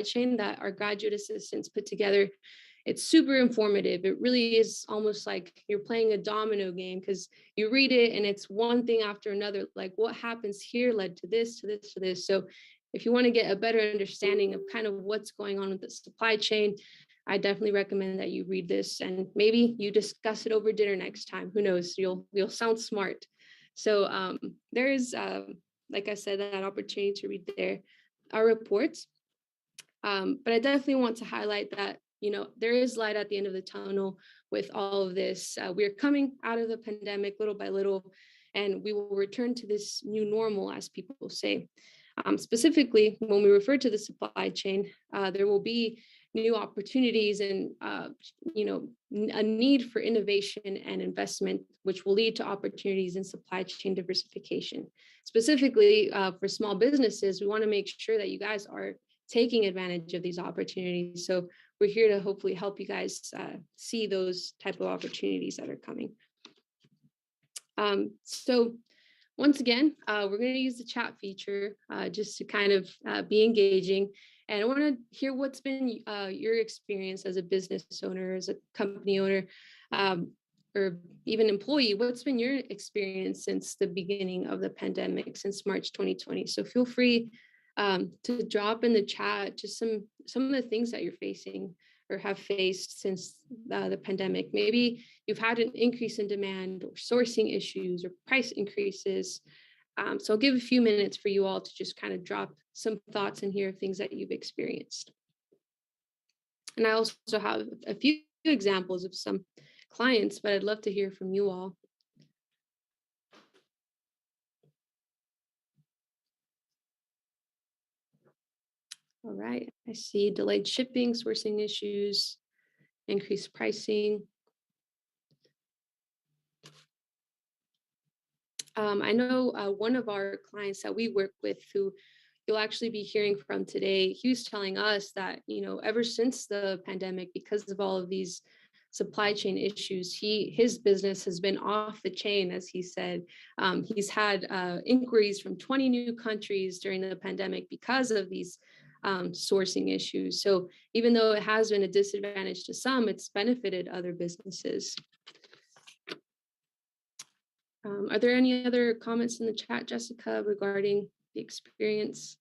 chain that our graduate assistants put together. It's super informative. It really is almost like you're playing a domino game because you read it and it's one thing after another. Like what happens here led to this, to this, to this. So if you want to get a better understanding of kind of what's going on with the supply chain, I definitely recommend that you read this and maybe you discuss it over dinner next time. Who knows? You'll sound smart. So there is, like I said, that opportunity to read our reports. But I definitely want to highlight that, there is light at the end of the tunnel with all of this. We're coming out of the pandemic little by little, and we will return to this new normal, as people say. Specifically, when we refer to the supply chain, there will be new opportunities and, a need for innovation and investment, which will lead to opportunities in supply chain diversification. Specifically, for small businesses, we want to make sure that you guys are taking advantage of these opportunities. So we're here to hopefully help you guys see those type of opportunities that are coming. So once again, we're going to use the chat feature just to kind of be engaging. And I want to hear what's been your experience as a business owner, as a company owner, or even employee. What's been your experience since the beginning of the pandemic, since March 2020? So feel free to drop in the chat just some of the things that you're facing or have faced since the pandemic. Maybe you've had an increase in demand or sourcing issues or price increases. So I'll give a few minutes for you all to just kind of drop some thoughts in here of things that you've experienced. And I also have a few examples of some clients, but I'd love to hear from you all. All right, I see delayed shipping, sourcing issues, increased pricing. I know one of our clients that we work with, who you'll actually be hearing from today, he was telling us that, ever since the pandemic, because of all of these supply chain issues, his business has been off the chain, as he said. He's had inquiries from 20 new countries during the pandemic because of these sourcing issues. So even though it has been a disadvantage to some, it's benefited other businesses. Are there any other comments in the chat, Jessica, regarding the experience?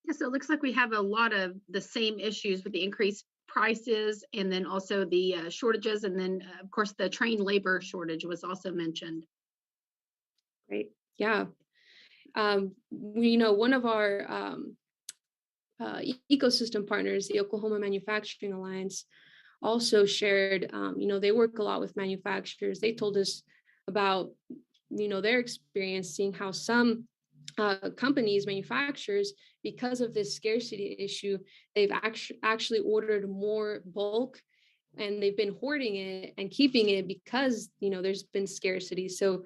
Yeah, so it looks like we have a lot of the same issues with the increased prices and then also the shortages. And then, of course, the trained labor shortage was also mentioned. Great. Yeah. One of our ecosystem partners, the Oklahoma Manufacturing Alliance, also shared, they work a lot with manufacturers. They told us about, their experience seeing how some companies, manufacturers, because of this scarcity issue, they've actually ordered more bulk and they've been hoarding it and keeping it because, there's been scarcity. So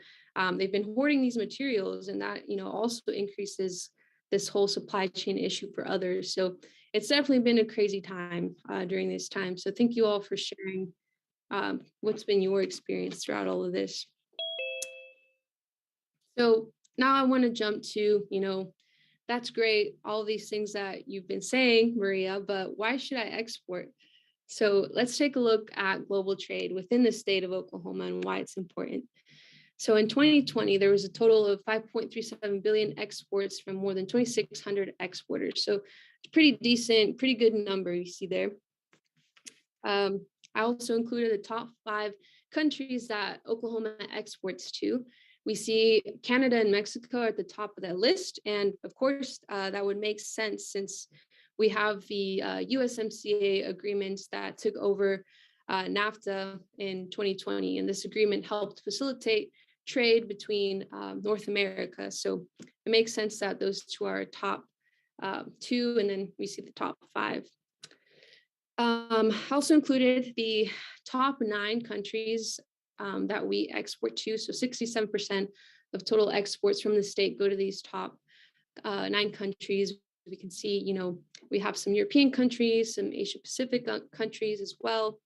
they've been hoarding these materials, and that, also increases this whole supply chain issue for others. So it's definitely been a crazy time during this time. So thank you all for sharing what's been your experience throughout all of this. So now I want to jump to, that's great, all these things that you've been saying, Maria, but why should I export? So let's take a look at global trade within the state of Oklahoma and why it's important. So in 2020, there was a total of 5.37 billion exports from more than 2,600 exporters. So it's pretty decent, pretty good number you see there. I also included the top 5 countries that Oklahoma exports to. We see Canada and Mexico at the top of that list. And of course, that would make sense since we have the USMCA agreements that took over NAFTA in 2020. And this agreement helped facilitate trade between North America. So it makes sense that those two are top 2, and then we see the top 5. Also included the top 9 countries that we export to. So 67% of total exports from the state go to these top 9 countries. We can see, we have some European countries, some Asia Pacific countries as well.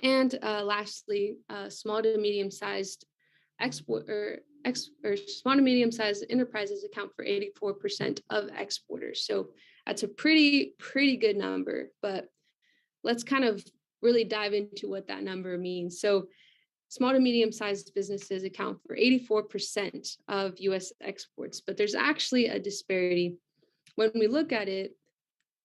And lastly, small to medium-sized small to medium-sized enterprises account for 84% of exporters. So that's a pretty good number. But let's kind of really dive into what that number means. So small to medium-sized businesses account for 84% of U.S. exports, but there's actually a disparity. When we look at it,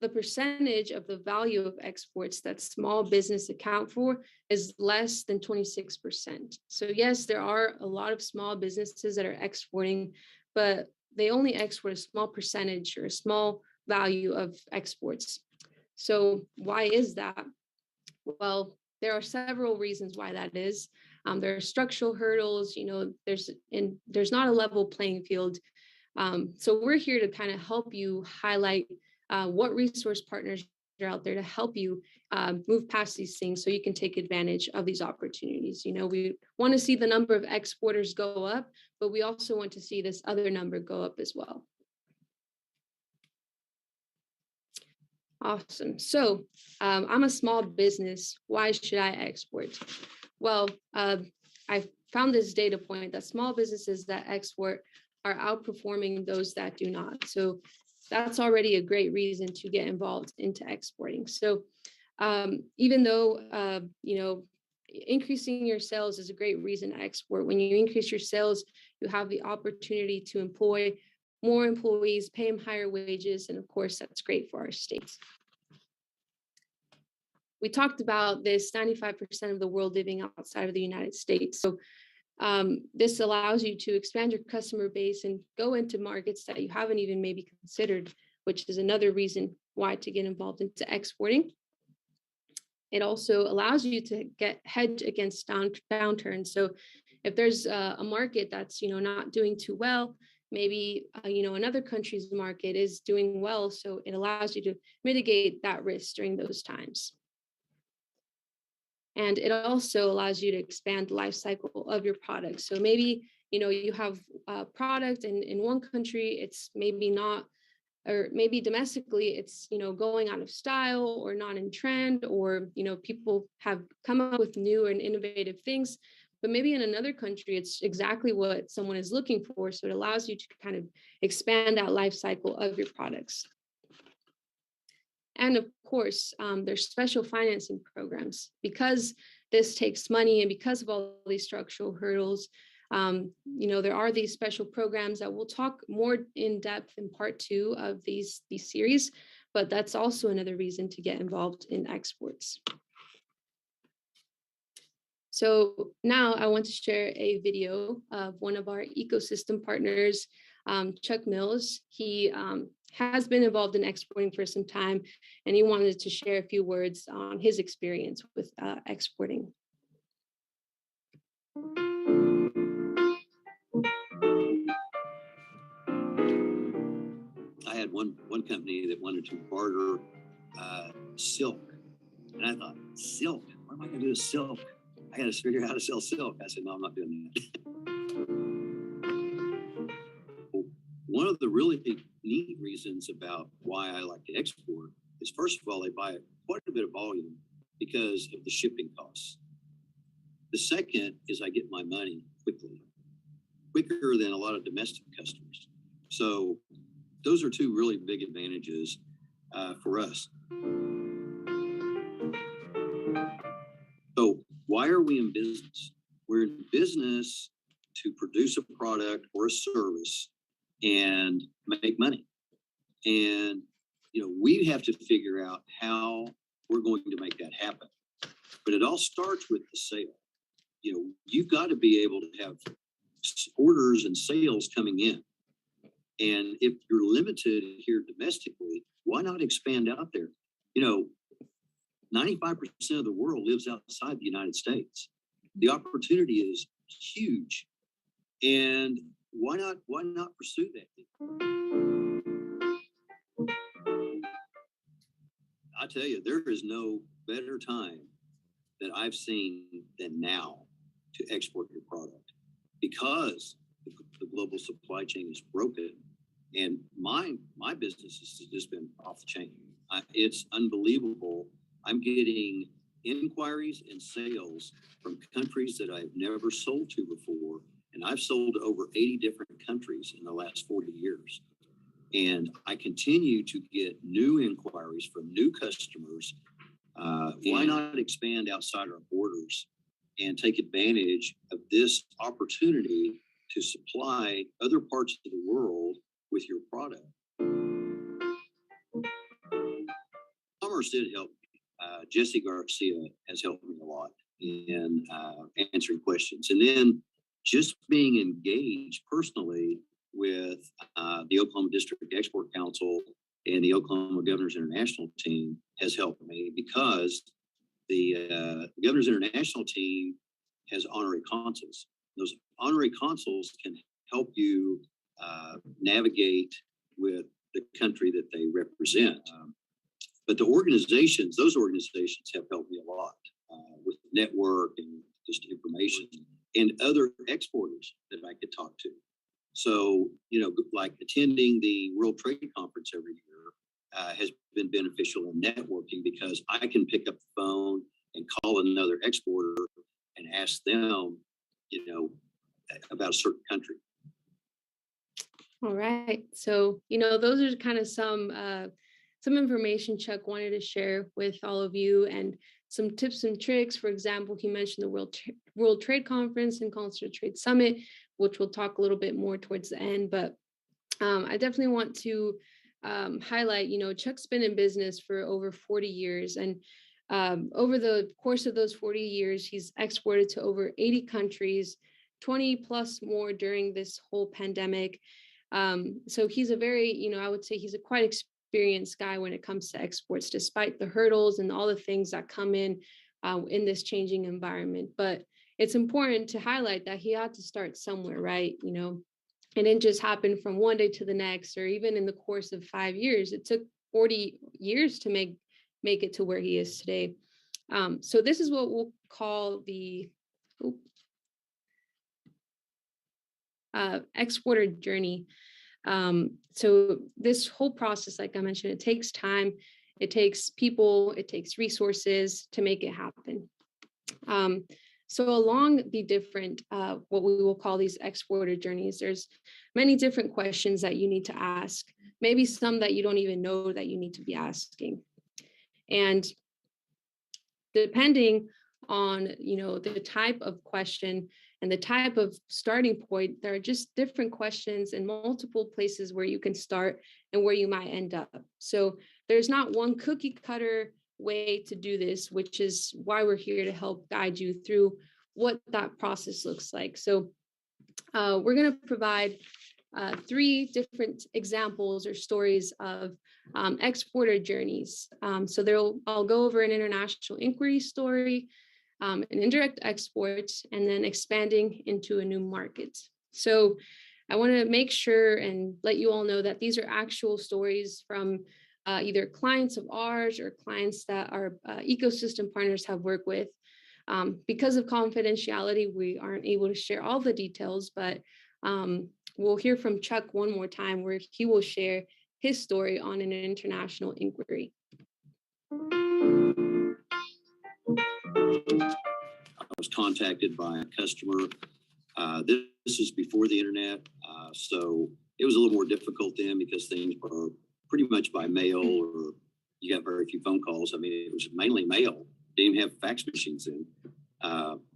the percentage of the value of exports that small business account for is less than 26%. So yes, there are a lot of small businesses that are exporting, but they only export a small percentage or a small value of exports. So why is that? Well, there are several reasons why that is. There are structural hurdles, there's not a level playing field. So we're here to kind of help you highlight what resource partners are out there to help you move past these things so you can take advantage of these opportunities. We want to see the number of exporters go up, but we also want to see this other number go up as well. Awesome. So I'm a small business. Why should I export? Well, I found this data point that small businesses that export are outperforming those that do not. So that's already a great reason to get involved into exporting. So even though, increasing your sales is a great reason to export. When you increase your sales, you have the opportunity to employ more employees, pay them higher wages, and of course, that's great for our states. We talked about this 95% of the world living outside of the United States. So this allows you to expand your customer base and go into markets that you haven't even maybe considered, which is another reason why to get involved into exporting. It also allows you to hedge against downturns. So if there's a market that's not doing too well, maybe another country's market is doing well, so it allows you to mitigate that risk during those times. And it also allows you to expand the life cycle of your product. So maybe, you have a product in one country, it's maybe not, or maybe domestically, it's, going out of style or not in trend, or, people have come up with new and innovative things, but maybe in another country, it's exactly what someone is looking for. So it allows you to kind of expand that life cycle of your products. And of course, there's special financing programs. Because this takes money and because of all these structural hurdles, there are these special programs that we'll talk more in depth in part 2 of these series, but that's also another reason to get involved in exports. So now I want to share a video of one of our ecosystem partners, Chuck Mills. He has been involved in exporting for some time, and he wanted to share a few words on his experience with exporting. I had one company that wanted to barter silk, and I thought, silk? What am I going to do with silk? I got to figure out how to sell silk. I said, no, I'm not doing that. One of the really neat reasons about why I like to export is, first of all, they buy quite a bit of volume because of the shipping costs. The second is I get my money quicker than a lot of domestic customers. So those are two really big advantages for us. So why are we in business? We're in business to produce a product or a service and make money. And, we have to figure out how we're going to make that happen. But it all starts with the sale. You've got to be able to have orders and sales coming in. And if you're limited here domestically, why not expand out there? 95% of the world lives outside the United States. The opportunity is huge. And why not pursue that? I tell you, there is no better time that I've seen than now to export your product, because the global supply chain is broken, and my business has just been off the chain. It's unbelievable. I'm getting inquiries and sales from countries that I've never sold to before, And I've sold to over 80 different countries in the last 40 years. And I continue to get new inquiries from new customers. Why not expand outside our borders and take advantage of this opportunity to supply other parts of the world with your product? Commerce did help me. Jesse Garcia has helped me a lot in answering questions. And then just being engaged personally with the Oklahoma District Export Council and the Oklahoma Governors International team has helped me, because the Governors International team has honorary consuls. Those honorary consuls can help you navigate with the country that they represent. But those organizations have helped me a lot with network and just information, and other exporters that I could talk to. So, like attending the World Trade Conference every year has been beneficial in networking, because I can pick up the phone and call another exporter and ask them, about a certain country. All right. So, those are kind of some information Chuck wanted to share with all of you, and some tips and tricks. For example, he mentioned the World Trade Conference and Consular Trade Summit, which we'll talk a little bit more towards the end. But I definitely want to highlight, Chuck's been in business for over 40 years. And over the course of those 40 years, he's exported to over 80 countries, 20 plus more during this whole pandemic. So he's a very, I would say he's a quite experienced guy when it comes to exports, despite the hurdles and all the things that come in this changing environment. But it's important to highlight that he had to start somewhere, right? It didn't just happen from one day to the next, or even in the course of 5 years. It took 40 years to make it to where he is today. So this is what we'll call the exporter journey. So this whole process, like I mentioned, it takes time, it takes people, it takes resources to make it happen. So along the different, what we will call these exporter journeys, there's many different questions that you need to ask, maybe some that you don't even know that you need to be asking. And depending on, the type of question and the type of starting point, there are just different questions and multiple places where you can start and where you might end up. So there's not one cookie cutter way to do this, which is why we're here to help guide you through what that process looks like. So we're going to provide 3 different examples or stories of exporter journeys. So I'll go over an international inquiry story, an indirect export, and then expanding into a new market. So I want to make sure and let you all know that these are actual stories from either clients of ours or clients that our ecosystem partners have worked with. Because of confidentiality, we aren't able to share all the details, but we'll hear from Chuck one more time where he will share his story on an international inquiry. I was contacted by a customer. This is before the internet, so it was a little more difficult then, because things were pretty much by mail, or you got very few phone calls. I mean, it was mainly mail. Didn't even have fax machines then.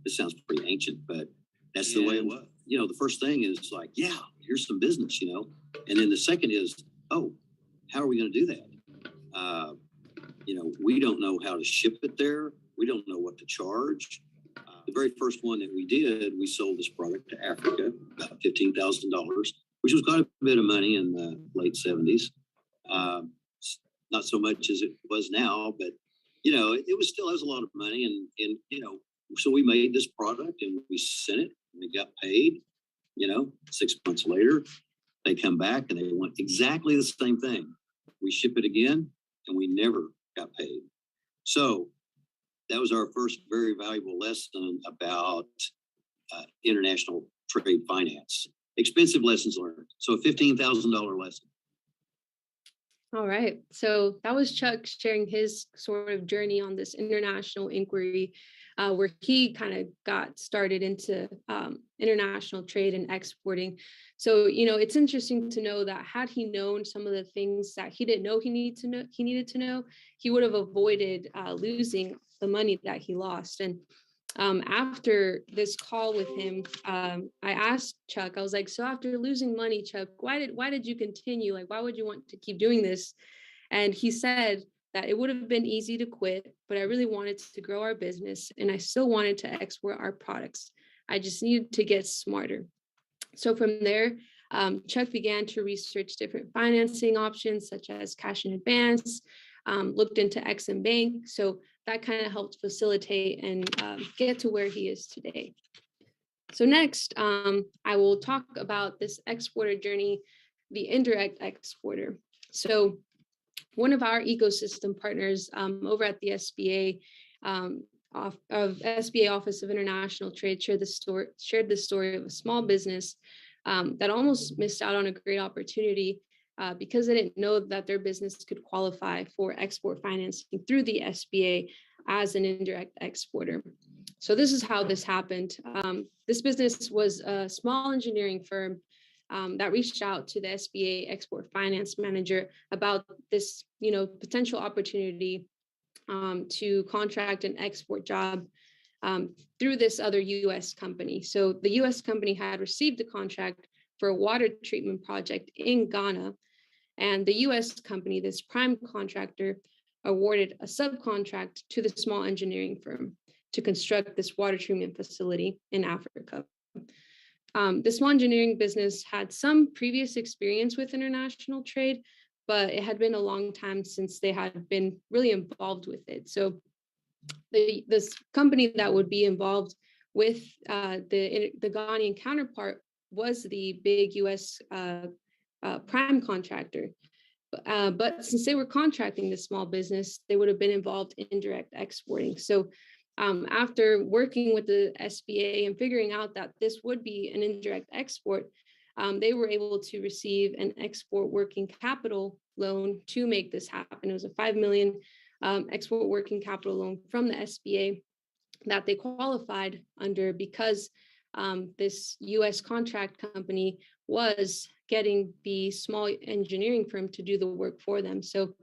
This sounds pretty ancient, but that's the way it was. The first thing is like, yeah, here's some business, and then the second is, oh, how are we going to do that? We don't know how to ship it there. We don't know what to charge. The very first one that we did, we sold this product to Africa, about $15,000, which was quite a bit of money in the late 70s. Not so much as it was now, but it was still has a lot of money, and so we made this product and we sent it. And we got paid. 6 months later, they come back and they want exactly the same thing. We ship it again, and we never got paid. So that was our first very valuable lesson about international trade finance. Expensive lessons learned. So a $15,000 lesson. All right. So that was Chuck sharing his sort of journey on this international inquiry, where he kind of got started into international trade and exporting. So, it's interesting to know that had he known some of the things that he didn't know he needed to know, he would have avoided losing the money that he lost. And after this call with him, I asked Chuck, I was like, so after losing money, Chuck, why did you continue? Like, why would you want to keep doing this? And he said that it would have been easy to quit, but I really wanted to grow our business and I still wanted to export our products. I just needed to get smarter. So from there, Chuck began to research different financing options such as cash in advance, looked into Exim Bank. So that kind of helped facilitate and get to where he is today. So next, I will talk about this exporter journey, the indirect exporter. So one of our ecosystem partners over at the SBA, SBA Office of International Trade, shared the story of a small business that almost missed out on a great opportunity because they didn't know that their business could qualify for export financing through the SBA as an indirect exporter. So this is how this happened. This business was a small engineering firm that reached out to the SBA export finance manager about this, potential opportunity to contract an export job through this other U.S. company. So the U.S. company had received a contract for a water treatment project in Ghana, and the U.S. company, this prime contractor, awarded a subcontract to the small engineering firm to construct this water treatment facility in Africa. The small engineering business had some previous experience with international trade, but it had been a long time since they had been really involved with it. So this company that would be involved with the Ghanaian counterpart was the big U.S. Prime contractor. But since they were contracting this small business, they would have been involved in direct exporting. So after working with the SBA and figuring out that this would be an indirect export, they were able to receive an export working capital loan to make this happen. It was a $5 million export working capital loan from the SBA that they qualified under because this U.S. contract company was getting the small engineering firm to do the work for them. So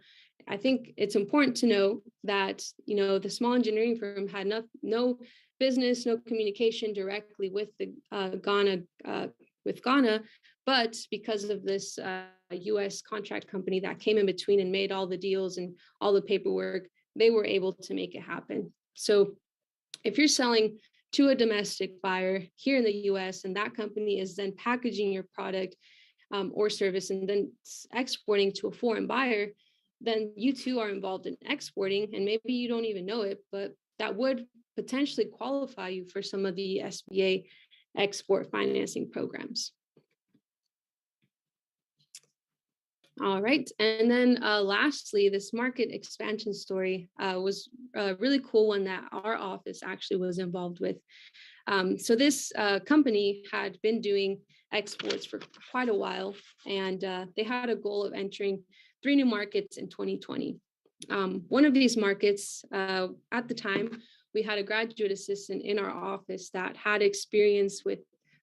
I think it's important to know that, the small engineering firm had no business, no communication directly with the Ghana, but because of this U.S. contract company that came in between and made all the deals and all the paperwork, they were able to make it happen. So if you're selling to a domestic buyer here in the US and that company is then packaging your product or service and then exporting to a foreign buyer, then you too are involved in exporting and maybe you don't even know it, but that would potentially qualify you for some of the SBA export financing programs. All right. And then lastly, this market expansion story was a really cool one that our office actually was involved with. So this company had been doing exports for quite a while, and they had a goal of entering 3 new markets in 2020. One of these markets, at the time, we had a graduate assistant in our office that had experience with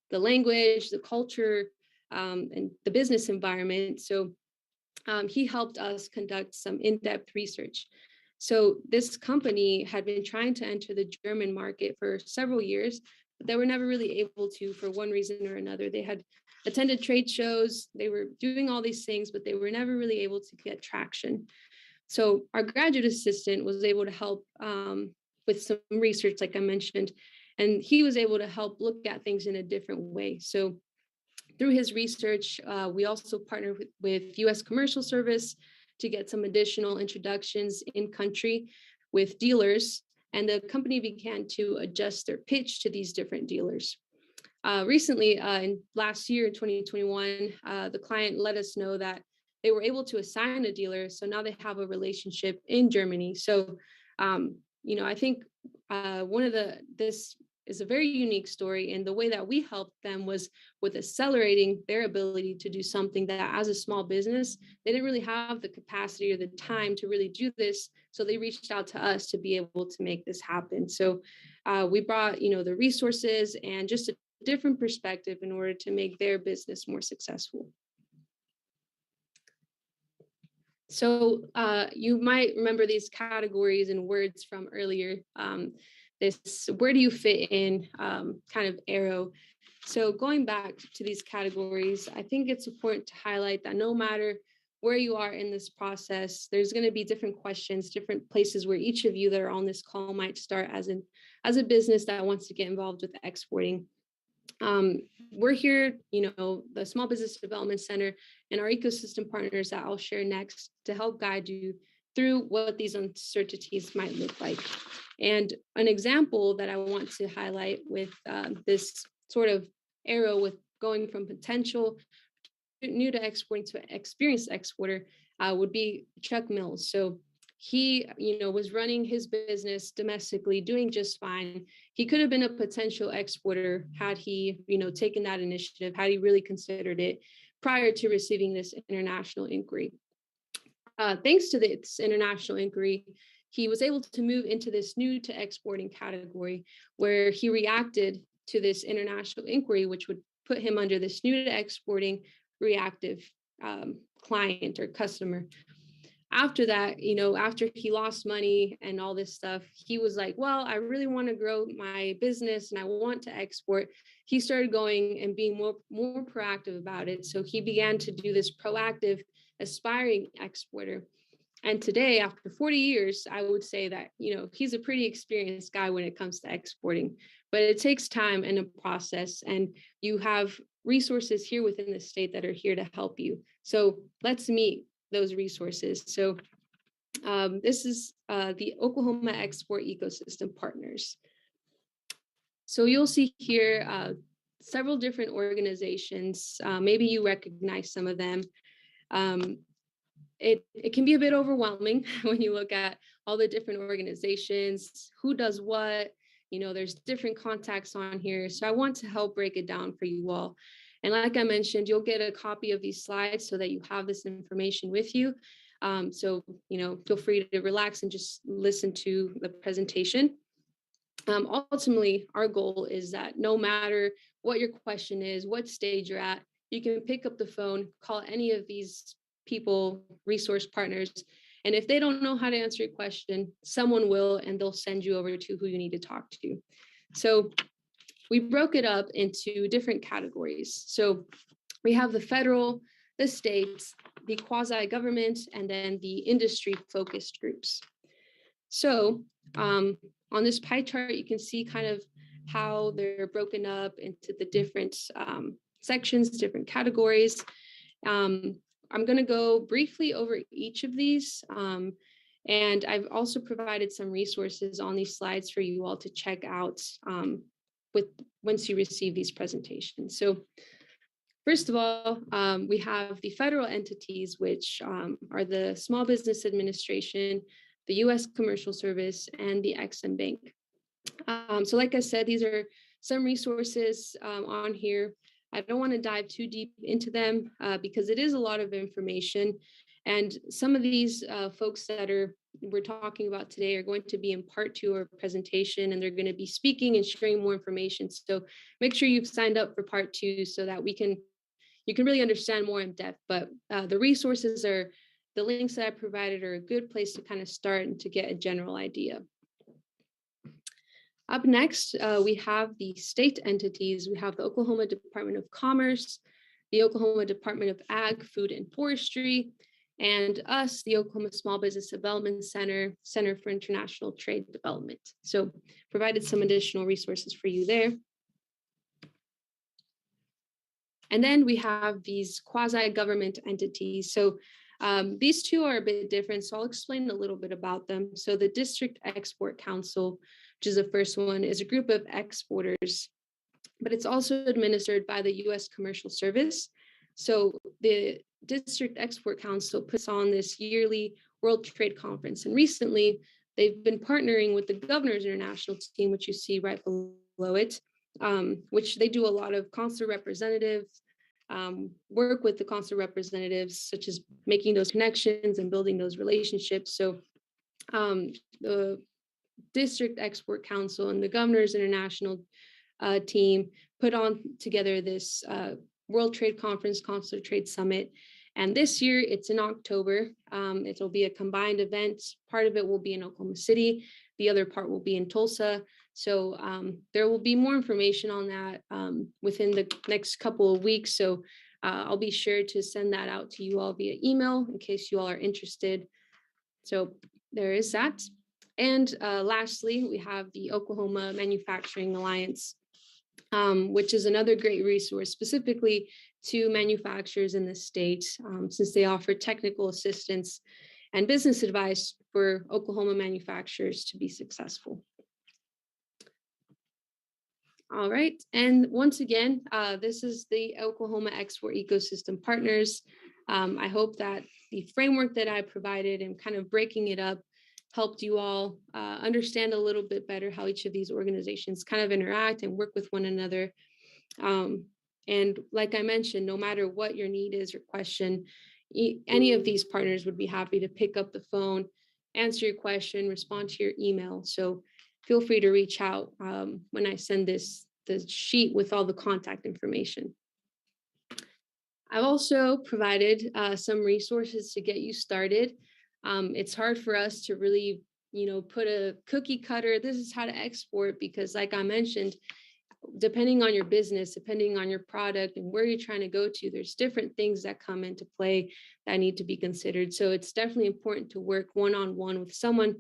the language, the culture, and the business environment. So he helped us conduct some in-depth research. So this company had been trying to enter the German market for several years, but they were never really able to for one reason or another. They had attended trade shows, they were doing all these things, but they were never really able to get traction. So our graduate assistant was able to help with some research, like I mentioned, and he was able to help look at things in a different way. So through his research, we also partnered with U.S. Commercial Service to get some additional introductions in country with dealers, and the company began to adjust their pitch to these different dealers. Recently, in last year, 2021, the client let us know that they were able to assign a dealer, so now they have a relationship in Germany. So, I think one of this is a very unique story. And the way that we helped them was with accelerating their ability to do something that as a small business, they didn't really have the capacity or the time to really do this. So they reached out to us to be able to make this happen. So we brought, the resources and just a different perspective in order to make their business more successful. So you might remember these categories and words from earlier. This where do you fit in kind of arrow. So going back to these categories, I think it's important to highlight that no matter where you are in this process, there's going to be different questions, different places where each of you that are on this call might start as a business that wants to get involved with exporting. We're here, the Small Business Development Center and our ecosystem partners that I'll share next to help guide you through what these uncertainties might look like. And an example that I want to highlight with this sort of arrow with going from potential new to exporting to an experienced exporter would be Chuck Mills. So he, was running his business domestically, doing just fine. He could have been a potential exporter had he, taken that initiative, had he really considered it prior to receiving this international inquiry. Thanks to this international inquiry, he was able to move into this new to exporting category where he reacted to this international inquiry, which would put him under this new to exporting reactive client or customer. After that, after he lost money and all this stuff, he was like, well, I really want to grow my business and I want to export. He started going and being more proactive about it. So he began to do this proactive, aspiring exporter. And today, after 40 years, I would say that, he's a pretty experienced guy when it comes to exporting, but it takes time and a process. And you have resources here within the state that are here to help you. So let's meet those resources. So this is the Oklahoma Export Ecosystem Partners. So you'll see here several different organizations. Maybe you recognize some of them. It can be a bit overwhelming when you look at all the different organizations, who does what, there's different contacts on here. So I want to help break it down for you all. And like I mentioned, you'll get a copy of these slides so that you have this information with you. So, feel free to relax and just listen to the presentation. Ultimately, our goal is that no matter what your question is, what stage you're at, you can pick up the phone, call any of these people, resource partners, and if they don't know how to answer your question, someone will, and they'll send you over to who you need to talk to. So we broke it up into different categories. So we have the federal, the states, the quasi-government, and then the industry-focused groups. So on this pie chart, you can see kind of how they're broken up into the different sections, different categories. I'm going to go briefly over each of these. And I've also provided some resources on these slides for you all to check out once you receive these presentations. So first of all, we have the federal entities, which are the Small Business Administration, the U.S. Commercial Service, and the Ex-Im Bank. So like I said, these are some resources on here. I don't want to dive too deep into them because it is a lot of information. And some of these folks that we're talking about today are going to be in part 2 of our presentation, and they're going to be speaking and sharing more information. So make sure you've signed up for part 2 so that you can really understand more in depth. But the resources the links that I provided are a good place to kind of start and to get a general idea. Up next, we have the state entities. We have the Oklahoma Department of Commerce, the Oklahoma Department of Ag, Food and Forestry, and us, the Oklahoma Small Business Development Center, Center for International Trade Development. So provided some additional resources for you there. And then we have these quasi-government entities. So these two are a bit different, so I'll explain a little bit about them. So the District Export Council, which is the first one, is a group of exporters, but it's also administered by the U.S. Commercial Service. So the District Export Council puts on this yearly World Trade Conference, and recently they've been partnering with the Governor's International Team, which you see right below below it, which they do a lot of consular representatives, work with the consular representatives, such as making those connections and building those relationships. So the District Export Council and the Governor's International team put on together this World Trade Conference, Consular Trade Summit. And this year it's in October. It'll be a combined event. Part of it will be in Oklahoma City. The other part will be in Tulsa. So there will be more information on that within the next couple of weeks. So I'll be sure to send that out to you all via email in case you all are interested. So there is that. And lastly, we have the Oklahoma Manufacturing Alliance, which is another great resource specifically to manufacturers in the state, since they offer technical assistance and business advice for Oklahoma manufacturers to be successful. All right, and once again, this is the Oklahoma Export Ecosystem Partners. I hope that the framework that I provided and kind of breaking it up helped you all understand a little bit better how each of these organizations kind of interact and work with one another. And like I mentioned, no matter what your need is or question, any of these partners would be happy to pick up the phone, answer your question, respond to your email. So feel free to reach out when I send the sheet with all the contact information. I've also provided some resources to get you started. It's hard for us to really, put a cookie cutter, this is how to export, because like I mentioned, depending on your business, depending on your product and where you're trying to go to, there's different things that come into play that need to be considered. So it's definitely important to work one-on-one with someone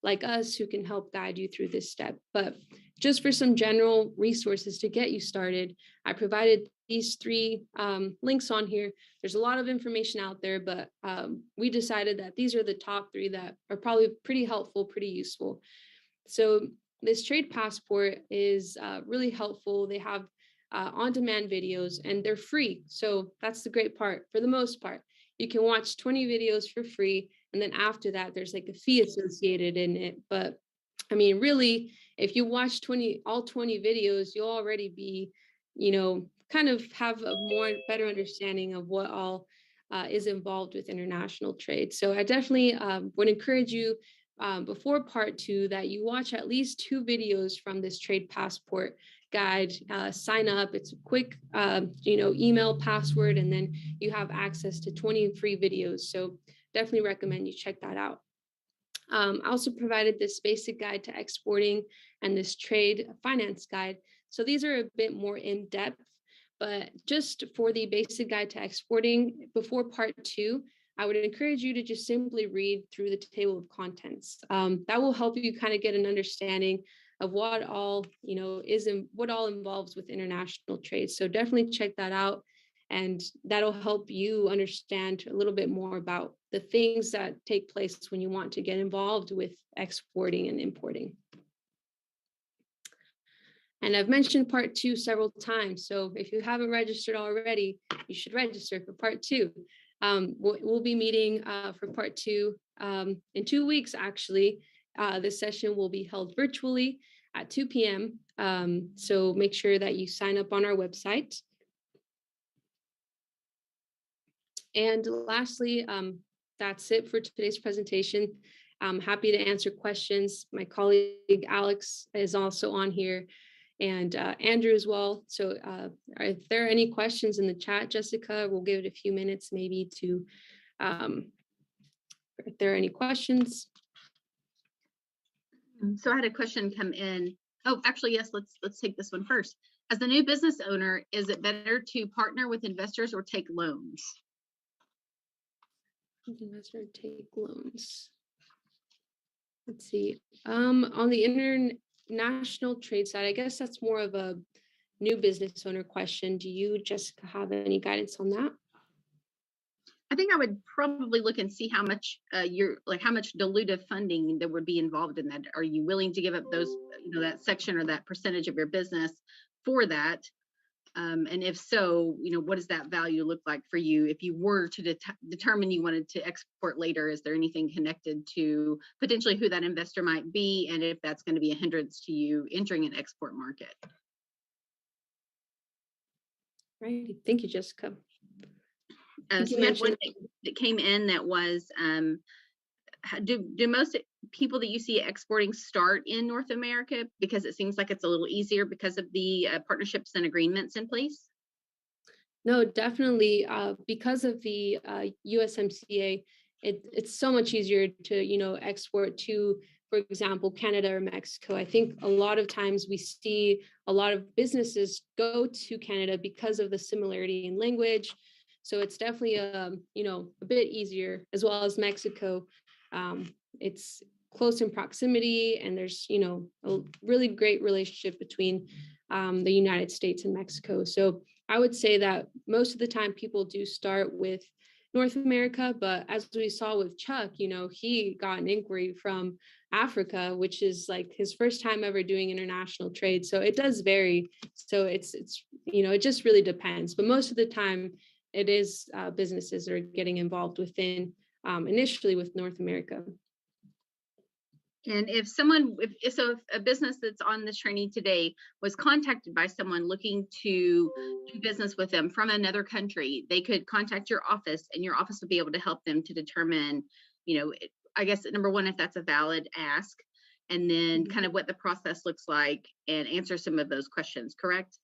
like us who can help guide you through this step. But just for some general resources to get you started, I provided these 3 links on here. There's a lot of information out there, but we decided that these are the top 3 that are probably pretty helpful, pretty useful. So this trade passport is really helpful. They have on-demand videos and they're free. So that's the great part. For the most part, you can watch 20 videos for free. And then after that, there's like a fee associated in it. But I mean, really, if you watch all 20 videos, you'll already be, kind of have a better understanding of what all is involved with international trade. So I definitely would encourage you before part 2 that you watch at least 2 videos from this trade passport guide. Sign up. It's a quick, email password, and then you have access to 20 free videos. So definitely recommend you check that out. I also provided this basic guide to exporting and this trade finance guide. So these are a bit more in depth, but just for the basic guide to exporting before part 2, I would encourage you to just simply read through the table of contents. That will help you kind of get an understanding of what all, what all involves with international trade. So definitely check that out. And that'll help you understand a little bit more about the things that take place when you want to get involved with exporting and importing. And I've mentioned part 2 several times. So if you haven't registered already, you should register for part 2. We'll be meeting for part 2 in 2 weeks, actually. This session will be held virtually at 2 p.m. So make sure that you sign up on our website. And lastly, that's it for today's presentation. I'm happy to answer questions. My colleague Alex is also on here, and Andrew as well. So if there are any questions in the chat, Jessica, we'll give it a few minutes maybe to, if there are any questions. So I had a question come in. Oh, actually, yes, let's take this one first. As the new business owner, is it better to partner with investors or take loans? Investor take loans. Let's see. On the international trade side, I guess that's more of a new business owner question. Do you, Jessica, have any guidance on that? I think I would probably look and see how much how much dilutive funding there would be involved in that. Are you willing to give up those, that section or that percentage of your business for that? And if so, what does that value look like for you? If you were to determine you wanted to export later, is there anything connected to potentially who that investor might be, and if that's going to be a hindrance to you entering an export market? Right. Thank you, Jessica. I think So you we had one mentioned. that came in that was, do most people that you see exporting start in North America because it seems like it's a little easier because of the partnerships and agreements in place? No, definitely. Because of the USMCA, it's so much easier to, export to, for example, Canada or Mexico. I think a lot of times we see a lot of businesses go to Canada because of the similarity in language. So it's definitely a bit easier, as well as Mexico. It's close in proximity, and there's, a really great relationship between the United States and Mexico. So I would say that most of the time people do start with North America, but as we saw with Chuck, he got an inquiry from Africa, which is like his first time ever doing international trade. So it does vary. So it's it just really depends. But most of the time, it is businesses that are getting involved within initially with North America. And if a business that's on this training today was contacted by someone looking to do business with them from another country, they could contact your office, and your office would be able to help them to determine, I guess, number one, if that's a valid ask, and then kind of what the process looks like and answer some of those questions, correct?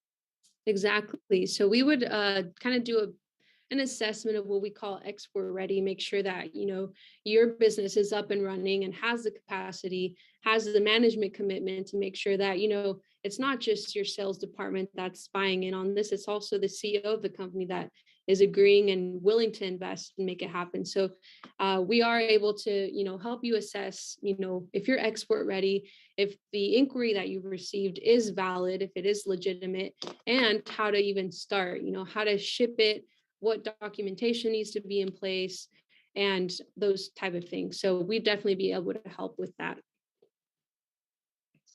Exactly. So we would kind of do an assessment of what we call export ready, make sure that your business is up and running and has the capacity, has the management commitment to make sure that it's not just your sales department that's buying in on this, it's also the CEO of the company that is agreeing and willing to invest and make it happen. So we are able to help you assess if you're export ready, if the inquiry that you've received is valid, if it is legitimate, and how to even start, how to ship it, what documentation needs to be in place, and those type of things. So we'd definitely be able to help with that.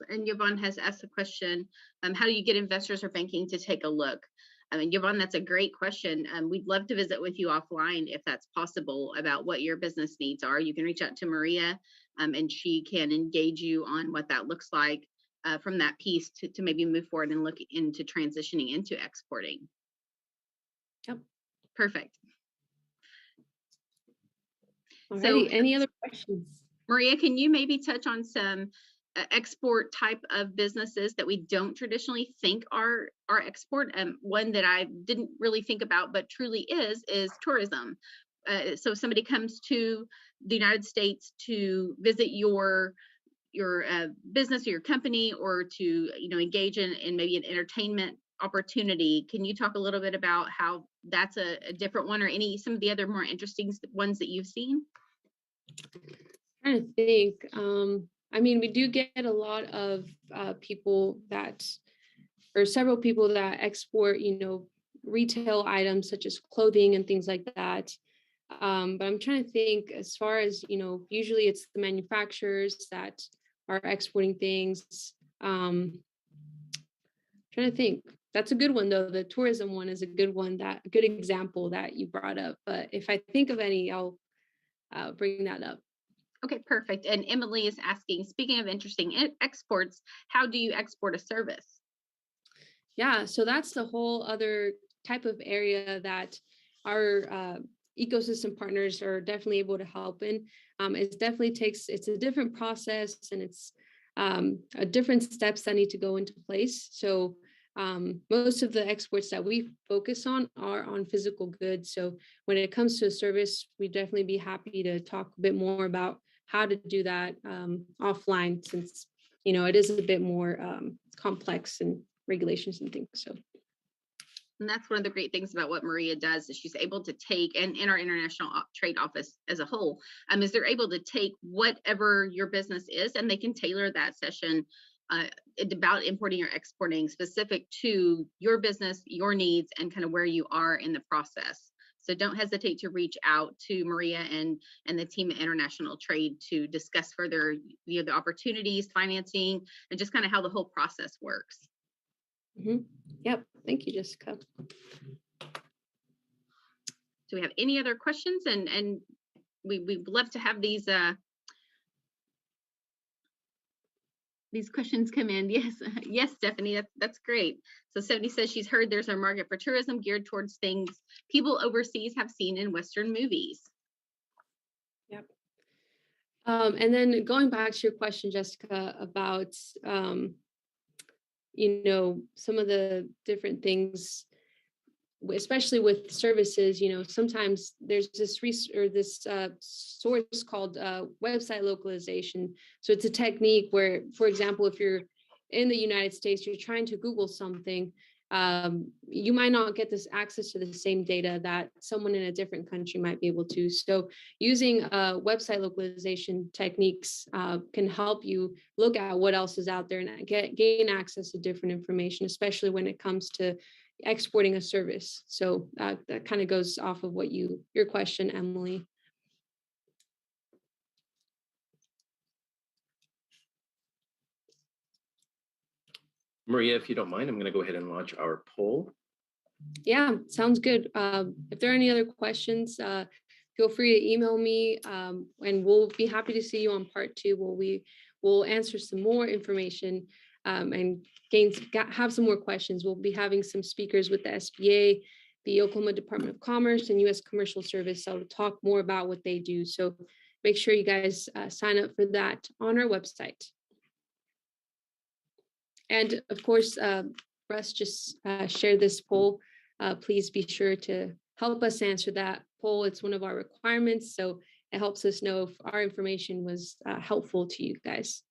And Yvonne has asked a question, how do you get investors or banking to take a look? I mean, Yvonne, that's a great question. We'd love to visit with you offline if that's possible about what your business needs are. You can reach out to Maria, and she can engage you on what that looks like from that piece to maybe move forward and look into transitioning into exporting. Yep. Perfect. Alrighty. So, any other questions? Maria, can you maybe touch on some export type of businesses that we don't traditionally think are export? One that I didn't really think about, but truly is tourism. So if somebody comes to the United States to visit your business or your company, or to engage in maybe an entertainment opportunity, can you talk a little bit about how that's a different one, or some of the other more interesting ones that you've seen? I'm trying to think. I mean, we do get a lot of people or several people that export, retail items such as clothing and things like that. But I'm trying to think, as far as, usually it's the manufacturers that are exporting things. Trying to think. That's a good one, though. The tourism one is a good one, a good example that you brought up. But if I think of any, I'll bring that up. Okay, perfect. And Emily is asking, speaking of interesting exports, how do you export a service? Yeah, so that's the whole other type of area that our ecosystem partners are definitely able to help in. It's a different process, and it's a different steps that need to go into place. So most of the exports that we focus on are on physical goods. So when it comes to a service, we'd definitely be happy to talk a bit more about how to do that offline, since it is a bit more complex and regulations and things. So, and that's one of the great things about what Maria does, is she's able to take, and in our international trade office as a whole, is they're able to take whatever your business is, and they can tailor that session about importing or exporting specific to your business, your needs, and kind of where you are in the process. So don't hesitate to reach out to Maria and the team at International Trade to discuss further the opportunities, financing, and just kind of how the whole process works. Mhm. Yep. Thank you, Jessica. Do we have any other questions? And we'd love to have these questions come in. Yes, yes, Stephanie, that's great. So Stephanie says she's heard there's a market for tourism geared towards things people overseas have seen in Western movies. Yep. And then going back to your question, Jessica, about some of the different things, especially with services, sometimes there's this source called website localization. So it's a technique where, for example, if you're in the United States, you're trying to Google something, you might not get this access to the same data that someone in a different country might be able to. So using website localization techniques can help you look at what else is out there and gain access to different information, especially when it comes to exporting a service. So that kind of goes off of what your question, Emily. Maria, if you don't mind, I'm going to go ahead and launch our poll. Yeah, sounds good. If there are any other questions, feel free to email me, and we'll be happy to see you on part 2, where will answer some more information and have some more questions. We'll be having some speakers with the SBA, the Oklahoma Department of Commerce, and U.S. Commercial Service. So to talk more about what they do. So make sure you guys sign up for that on our website. And of course, Russ just shared this poll. Please be sure to help us answer that poll. It's one of our requirements, so it helps us know if our information was helpful to you guys.